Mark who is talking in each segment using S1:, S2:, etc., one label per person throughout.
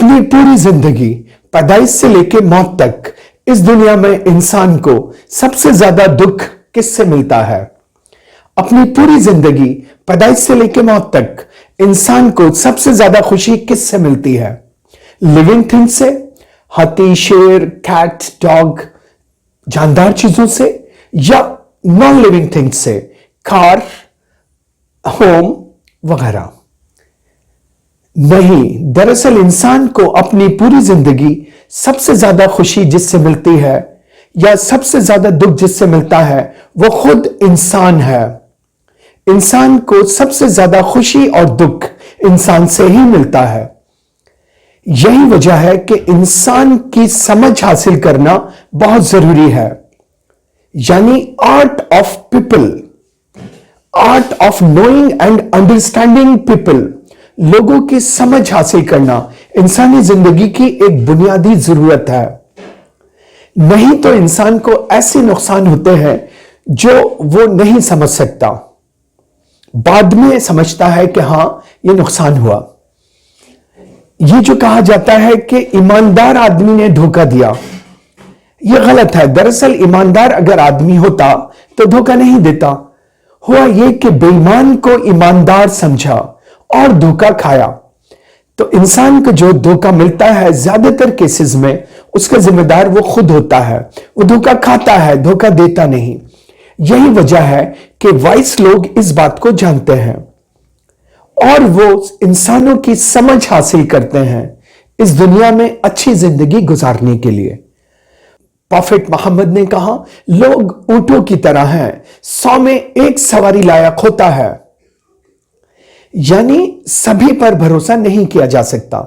S1: अपनी पूरी जिंदगी पैदाइश से लेकर मौत तक इस दुनिया में इंसान को सबसे ज्यादा दुख किससे मिलता है? अपनी पूरी जिंदगी पैदाइश से लेकर मौत तक इंसान को सबसे ज्यादा खुशी किससे मिलती है? लिविंग थिंग से, हाथी, शेर, कैट, डॉग, जानदार चीजों से, या नॉन लिविंग थिंग्स से, कार, होम वगैरह? नहीं, दरअसल इंसान को अपनी पूरी जिंदगी सबसे ज्यादा खुशी जिससे मिलती है या सबसे ज्यादा दुख जिससे मिलता है वो खुद इंसान है। इंसान को सबसे ज्यादा खुशी और दुख इंसान से ही मिलता है। यही वजह है कि इंसान की समझ हासिल करना बहुत जरूरी है, यानी art of people, art of knowing and understanding people, लोगों की समझ हासिल करना इंसानी जिंदगी की एक बुनियादी जरूरत है। नहीं तो इंसान को ऐसे नुकसान होते हैं जो वो नहीं समझ सकता, बाद में समझता है कि हां ये नुकसान हुआ। ये जो कहा जाता है कि ईमानदार आदमी ने धोखा दिया, यह गलत है। दरअसल ईमानदार अगर आदमी होता तो धोखा नहीं देता। हुआ यह कि बेईमान को ईमानदार समझा और धोखा खाया। तो इंसान को जो धोखा मिलता है ज्यादातर केसेस में उसका जिम्मेदार वो खुद होता है। वो धोखा खाता है, धोखा देता नहीं। यही वजह है कि वाइस लोग इस बात को जानते हैं और वो इंसानों की समझ हासिल करते हैं इस दुनिया में अच्छी जिंदगी गुजारने के लिए। प्रॉफेट मोहम्मद ने कहा, लोग ऊंटों की तरह हैं, 100 में एक सवारी लायक होता है। यानी सभी पर भरोसा नहीं किया जा सकता।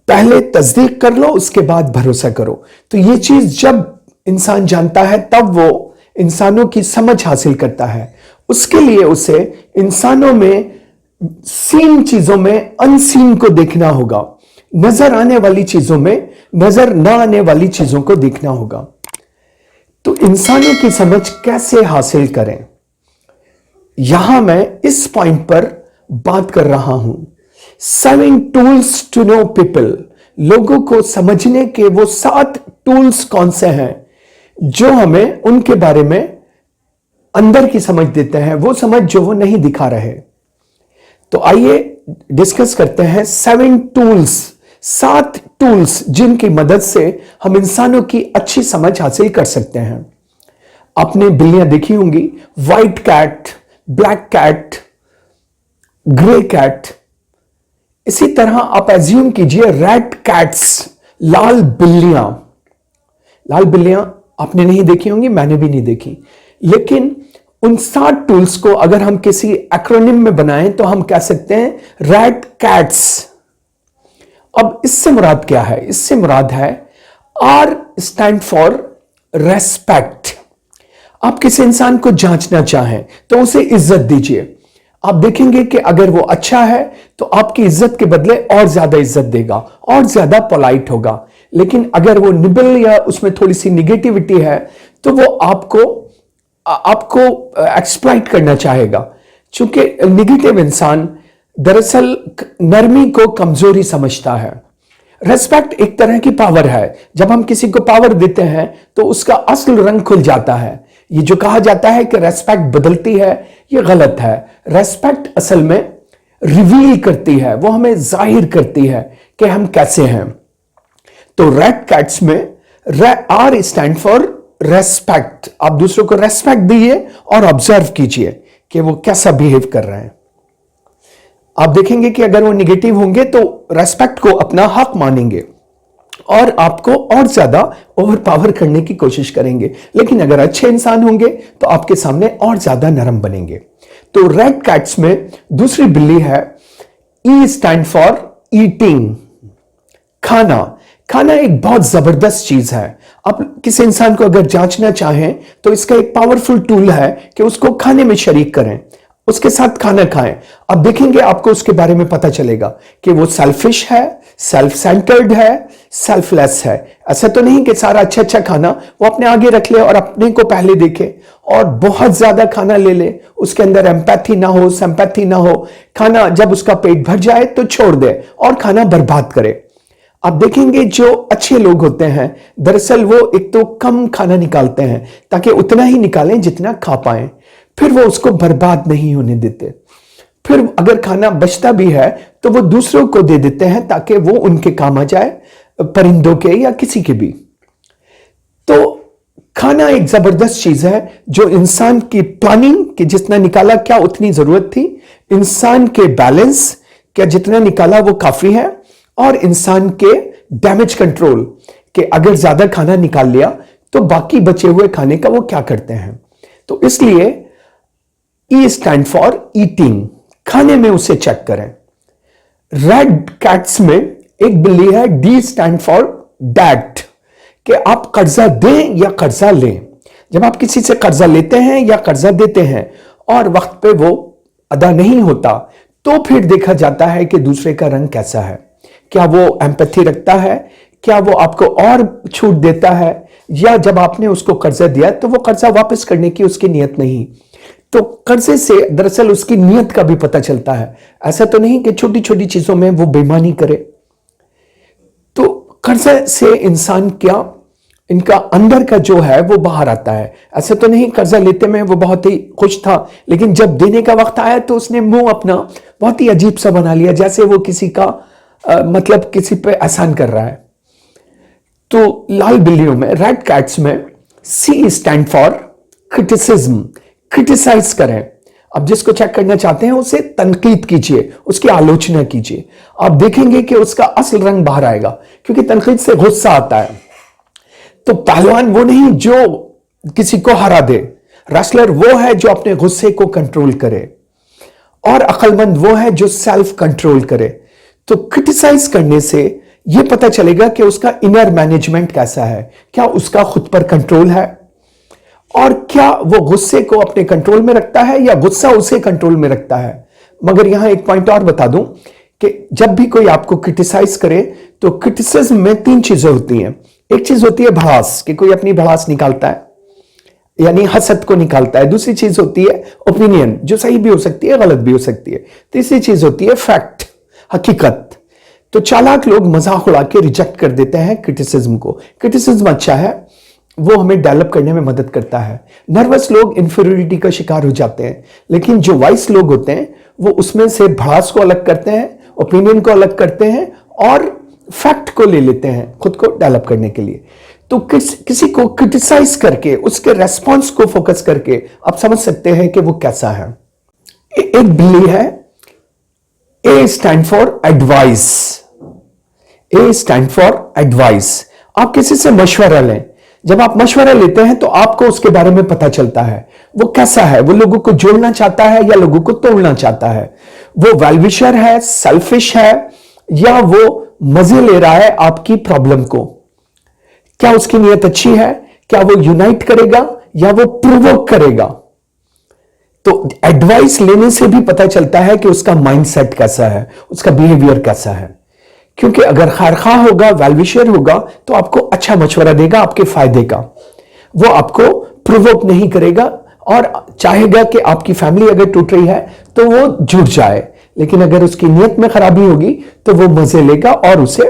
S1: पहले तस्दीक कर लो, उसके बाद भरोसा करो। तो ये चीज जब इंसान जानता है तब वो इंसानों की समझ हासिल करता है। उसके लिए उसे इंसानों में सीन चीजों में अनसीन को देखना होगा, नजर आने वाली चीजों में नजर ना आने वाली चीजों को देखना होगा। तो इंसानों की समझ कैसे हासिल करें, यहां मैं इस पॉइंट पर बात कर रहा हूं। 7 टूल्स टू नो पीपल, लोगों को समझने के वो 7 टूल्स कौन से हैं जो हमें उनके बारे में अंदर की समझ देते हैं, वो समझ जो वो नहीं दिखा रहे। तो आइए डिस्कस करते हैं 7 टूल्स, 7 टूल्स जिनकी मदद से हम इंसानों की अच्छी समझ हासिल कर सकते हैं। आपने बिल्लियां देखी होंगी, white cat, black cat, grey cat. इसी तरह आप एज्यूम कीजिए रेड कैट्स, लाल बिल्लियां। लाल बिल्लियां आपने नहीं देखी होंगी, मैंने भी नहीं देखी, लेकिन उन 7 टूल्स को अगर हम किसी एक्रोनिम में बनाएं तो हम कह सकते हैं रेड कैट्स। अब इससे मुराद क्या है? इससे मुराद है आर स्टैंड फॉर रेस्पेक्ट। आप किसी इंसान को जांचना चाहें तो उसे इज्जत दीजिए। आप देखेंगे कि अगर वो अच्छा है तो आपकी इज्जत के बदले और ज्यादा इज्जत देगा और ज्यादा पोलाइट होगा। लेकिन अगर वो निबल या उसमें थोड़ी सी निगेटिविटी है तो वो आपको एक्सप्लॉइट करना चाहेगा। क्योंकि निगेटिव इंसान दरअसल नरमी को कमजोरी समझता है। रेस्पेक्ट एक तरह की पावर है। जब हम किसी को पावर देते हैं तो उसका असल रंग खुल जाता है। ये जो कहा जाता है कि रेस्पेक्ट बदलती है, ये गलत है। रेस्पेक्ट असल में रिवील करती है, वो हमें जाहिर करती है कि हम कैसे हैं। तो रेड कैट्स में आर स्टैंड फॉर रेस्पेक्ट। आप दूसरों को रेस्पेक्ट दीजिए और ऑब्जर्व कीजिए कि वो कैसा बिहेव कर रहे हैं। आप देखेंगे कि अगर वो निगेटिव होंगे तो रेस्पेक्ट को अपना हक मानेंगे और आपको और ज्यादा ओवर पावर करने की कोशिश करेंगे। लेकिन अगर अच्छे इंसान होंगे तो आपके सामने और ज्यादा नरम बनेंगे। तो रेड कैट्स में दूसरी बिल्ली है, ई स्टैंड फॉर ईटिंग, खाना। खाना एक बहुत जबरदस्त चीज है। आप किसी इंसान को अगर जांचना चाहें तो इसका एक पावरफुल टूल है कि उसको खाने में शरीक करें, उसके साथ खाना खाएं। अब देखेंगे आपको उसके बारे में पता चलेगा कि वो सेल्फिश है, सेल्फ सेंटर्ड है, सेल्फलेस है। ऐसा तो नहीं कि सारा अच्छा खाना वो अपने आगे रख ले और अपने को पहले देखे और बहुत ज्यादा खाना ले ले, उसके अंदर एम्पैथी ना हो, सिंपैथी ना हो। खाना जब उसका पेट भर जाए तो छोड़ दे और खाना बर्बाद करे। आप देखेंगे जो अच्छे लोग होते हैं दरअसल वो एक तो कम खाना निकालते हैं ताकि उतना ही निकालें जितना खा पाए, फिर वो उसको बर्बाद नहीं होने देते। फिर अगर खाना बचता भी है तो वो दूसरों को दे देते हैं ताकि वो उनके काम आ जाए, परिंदों के या किसी के भी। तो खाना एक जबरदस्त चीज है जो इंसान की प्लानिंग कि जितना निकाला क्या उतनी जरूरत थी, इंसान के बैलेंस क्या जितना निकाला वो काफी है, और इंसान के डैमेज कंट्रोल कि अगर ज्यादा खाना निकाल लिया तो बाकी बचे हुए खाने का वो क्या करते हैं। तो इसलिए ई स्टैंड फॉर ईटिंग, खाने में उसे चेक करें। रेड कैट्स में एक बिल्ली है, डी स्टैंड फॉर डैट, कि आप कर्जा दें या कर्जा लें। जब आप किसी से कर्जा लेते हैं या कर्जा देते हैं और वक्त पे वो अदा नहीं होता तो फिर देखा जाता है कि दूसरे का रंग कैसा है, क्या वो एम्पैथी रखता है, क्या वो आपको और छूट देता है, या जब आपने उसको कर्जा दिया तो वो कर्जा वापस करने की उसकी नियत नहीं। तो कर्जे से दरअसल उसकी नियत का भी पता चलता है, ऐसा तो नहीं कि छोटी छोटी चीजों में वो बेईमानी करे। तो कर्जे से इंसान क्या इनका अंदर का जो है वो बाहर आता है। ऐसा तो नहीं कर्जा लेते में वो बहुत ही खुश था लेकिन जब देने का वक्त आया तो उसने मुंह अपना बहुत ही अजीब सा बना लिया, जैसे वो किसी का मतलब किसी पे एहसान कर रहा है। तो लाल बिल्लियों में, रेड कैट्स में, सी स्टैंड फॉर क्रिटिसिज्म, क्रिटिसाइज करें। अब जिसको चेक करना चाहते हैं उसे तनकीद कीजिए, उसकी आलोचना कीजिए। आप देखेंगे कि उसका असल रंग बाहर आएगा क्योंकि तनकीद से गुस्सा आता है। तो पहलवान वो नहीं जो किसी को हरा दे, रेसलर वो है जो अपने गुस्से को कंट्रोल करे, और अक्लमंद वो है जो सेल्फ कंट्रोल करे। तो क्रिटिसाइज करने से यह पता चलेगा कि उसका इनर मैनेजमेंट कैसा है, क्या उसका खुद पर कंट्रोल है, और क्या वो गुस्से को अपने कंट्रोल में रखता है या गुस्सा उसे कंट्रोल में रखता है। मगर यहां एक पॉइंट और बता दूं कि जब भी कोई आपको क्रिटिसाइज करे तो क्रिटिसिज्म में तीन चीजें होती हैं। एक चीज होती है भड़ास, कि कोई अपनी भड़ास निकालता है यानी हसद को निकालता है। दूसरी चीज होती है ओपिनियन, जो सही भी हो सकती है गलत भी हो सकती है। तीसरी चीज होती है फैक्ट, हकीकत। तो चालाक लोग मजाक उड़ा के रिजेक्ट कर देते हैं क्रिटिसिज्म को। क्रिटिसिज्म अच्छा है, वो हमें डेवलप करने में मदद करता है। नर्वस लोग इंफीरियरिटी का शिकार हो जाते हैं, लेकिन जो वाइस लोग होते हैं वो उसमें से भड़ास को अलग करते हैं, ओपिनियन को अलग करते हैं और फैक्ट को ले लेते हैं खुद को डेवलप करने के लिए। तो किसी को क्रिटिसाइज करके उसके रेस्पॉन्स को फोकस करके आप समझ सकते हैं कि वो कैसा है। एक बिल्ली है, A stand for advice, A stand for advice. आप किसी से मशवरा लें, जब आप मशवरा लेते हैं तो आपको उसके बारे में पता चलता है वो कैसा है, वो लोगों को जोड़ना चाहता है या लोगों को तोड़ना चाहता है, वो वेलविशर है, सेल्फिश है, या वो मजे ले रहा है आपकी प्रॉब्लम को। क्या उसकी नीयत अच्छी है, क्या वो यूनाइट करेगा या वो प्रोवोक करेगा। तो एडवाइस लेने से भी पता चलता है कि उसका माइंडसेट कैसा है, उसका बिहेवियर कैसा है। क्योंकि अगर खैरखा होगा, वेलविशर होगा तो आपको अच्छा मशवरा देगा आपके फायदे का। वो आपको प्रोवोक नहीं करेगा और चाहेगा कि आपकी फैमिली अगर टूट रही है तो वो जुड़ जाए, लेकिन अगर उसकी नीयत में खराबी होगी तो वो मजे लेगा और उसे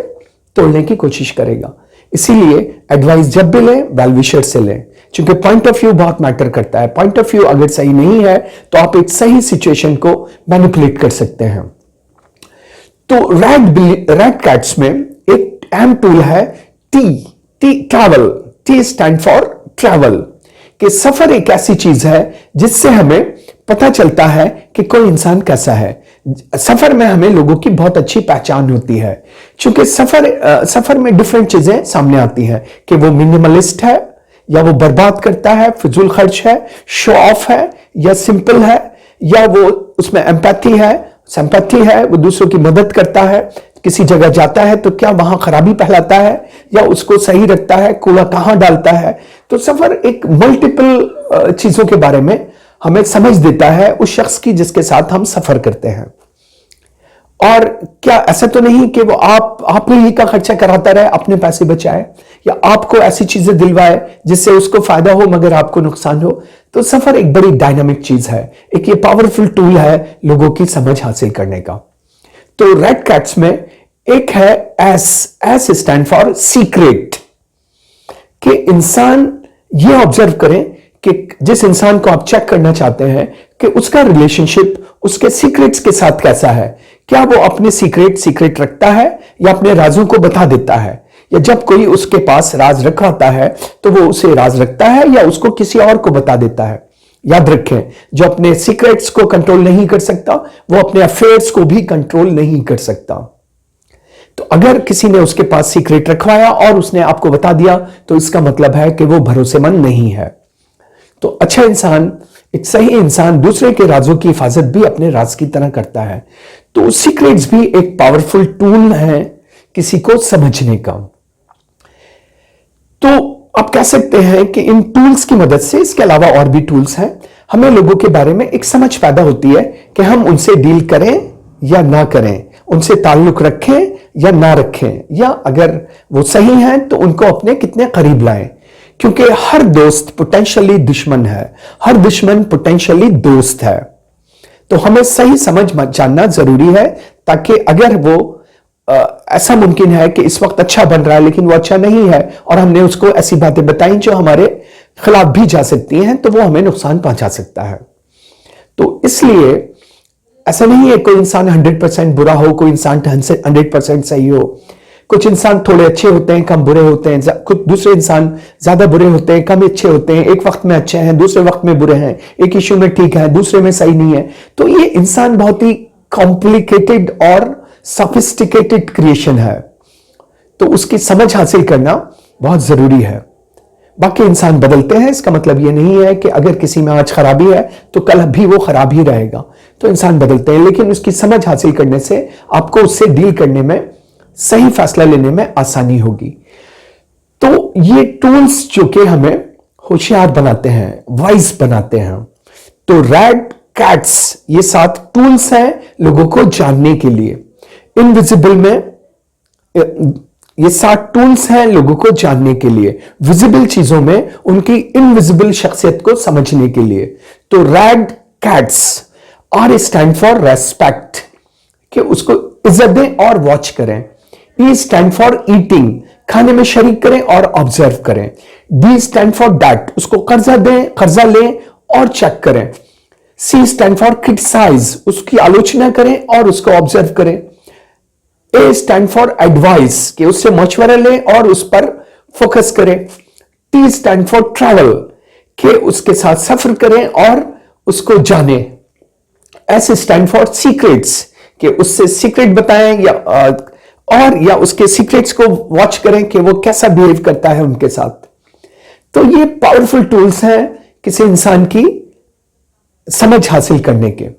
S1: तोड़ने की कोशिश करेगा। इसीलिए एडवाइस जब भी लें वेलविशर से लें, क्योंकि पॉइंट ऑफ व्यू बहुत मैटर करता है। पॉइंट ऑफ व्यू अगर सही नहीं है तो आप एक सही सिचुएशन को मैनिपुलेट कर सकते हैं। तो रेड कैट्स में एक अहम टूल है T travel, T stand for travel, कि सफर एक ऐसी चीज है जिससे हमें पता चलता है कि कोई इंसान कैसा है। सफर में हमें लोगों की बहुत अच्छी पहचान होती है, क्योंकि सफर में डिफरेंट चीजें सामने आती हैं कि वो मिनिमलिस्ट है या वो बर्बाद करता है, फिजूल खर्च है, शो ऑफ है, या सिंपल है, या वो उसमें एम्पैथी है, सिंपैथी है, वो दूसरों की मदद करता है। किसी जगह जाता है तो क्या वहां खराबी फैलाता है या उसको सही रखता है, कूड़ा कहां डालता है। तो सफर एक मल्टीपल चीजों के बारे में हमें समझ देता है उस शख्स की जिसके साथ हम सफर करते हैं। और क्या ऐसा तो नहीं कि वो आप ही का खर्चा कराता रहे, अपने पैसे बचाए, या आपको ऐसी चीजें दिलवाए जिससे उसको फायदा हो मगर आपको नुकसान हो। तो सफर एक बड़ी डायनामिक चीज है, एक ये पावरफुल टूल है लोगों की समझ हासिल करने का। तो रेड कैट्स में एक है S. S stand for secret, कि इंसान ये ऑब्जर्व करें कि जिस इंसान को आप चेक करना चाहते हैं कि उसका रिलेशनशिप उसके सीक्रेट्स के साथ कैसा है। क्या वो अपने सीक्रेट रखता है या अपने राजों को बता देता है, या जब कोई उसके पास राज रखवाता है तो वो उसे राज रखता है या उसको किसी और को बता देता है। याद रखें, जो अपने सीक्रेट्स को कंट्रोल नहीं कर सकता वो अपने अफेयर्स को भी कंट्रोल नहीं कर सकता। तो अगर किसी ने उसके पास सीक्रेट रखवाया और उसने आपको बता दिया तो इसका मतलब है कि वो भरोसेमंद नहीं है। तो अच्छा इंसान, एक सही इंसान दूसरे के राजों की हिफाजत भी अपने राज की तरह करता है। तो सीक्रेट्स भी एक पावरफुल टूल है किसी को समझने का। तो आप कह सकते हैं कि इन टूल्स की मदद से, इसके अलावा और भी टूल्स हैं, हमें लोगों के बारे में एक समझ पैदा होती है कि हम उनसे डील करें या ना करें, उनसे ताल्लुक रखें या ना रखें, या अगर वो सही हैं तो उनको अपने कितने करीब लाएं। क्योंकि हर दोस्त पोटेंशियली दुश्मन है, हर दुश्मन पोटेंशियली दोस्त है। तो हमें सही समझ जानना जरूरी है, ताकि अगर वो ऐसा मुमकिन है कि इस वक्त अच्छा बन रहा है लेकिन वो अच्छा नहीं है और हमने उसको ऐसी बातें बताई जो हमारे खिलाफ भी जा सकती हैं, तो वो हमें नुकसान पहुंचा सकता है। तो इसलिए ऐसा नहीं है कोई इंसान 100% बुरा हो, कोई इंसान 100% सही हो। कुछ इंसान थोड़े अच्छे होते हैं, कम बुरे होते हैं, कुछ दूसरे इंसान ज्यादा बुरे होते हैं, कम अच्छे होते हैं, एक वक्त में अच्छे हैं दूसरे वक्त में बुरे हैं, एक इश्यू में ठीक है दूसरे में सही नहीं है। तो ये इंसान बहुत ही कॉम्प्लिकेटेड और सोफिस्टिकेटेड क्रिएशन है, तो उसकी समझ हासिल करना बहुत जरूरी है। बाकी इंसान बदलते हैं, इसका मतलब यह नहीं है कि अगर किसी में आज खराबी है तो कल भी वो खराब ही रहेगा। तो इंसान बदलते हैं, लेकिन उसकी समझ हासिल करने से आपको उससे डील करने में, सही फैसला लेने में आसानी होगी। तो ये टूल्स जो कि हमें होशियार बनाते हैं, वाइज बनाते हैं। तो रैट, कैट्स, ये 7 टूल्स हैं लोगों को जानने के लिए। इनविजिबल में ये 7 टूल्स हैं लोगों को जानने के लिए, विजिबल चीजों में उनकी इनविजिबल शख्सियत को समझने के लिए। तो rat, cats, R stand for respect, कि उसको इज्जत दें और वॉच करें। ई स्टैंड फॉर ईटिंग, खाने में शरीक करें और ऑब्जर्व करें। डी स्टैंड फॉर डैट, उसको कर्जा दें, कर्जा लें और चेक करें। सी स्टैंड फॉर क्रिटिसाइज, उसकी आलोचना करें और उसको ऑब्जर्व करें। ए स्टैंड फॉर एडवाइस, कि उससे मशवरा लें और उस पर फोकस करें। टी स्टैंड फॉर ट्रैवल, कि उसके साथ सफर करें और उसको जानें। एस स्टैंड फॉर सीक्रेट्स, कि उससे सीक्रेट बताएं या उसके सीक्रेट्स को वॉच करें कि वो कैसा बिहेव करता है उनके साथ। तो ये पावरफुल टूल्स हैं किसी इंसान की समझ हासिल करने के।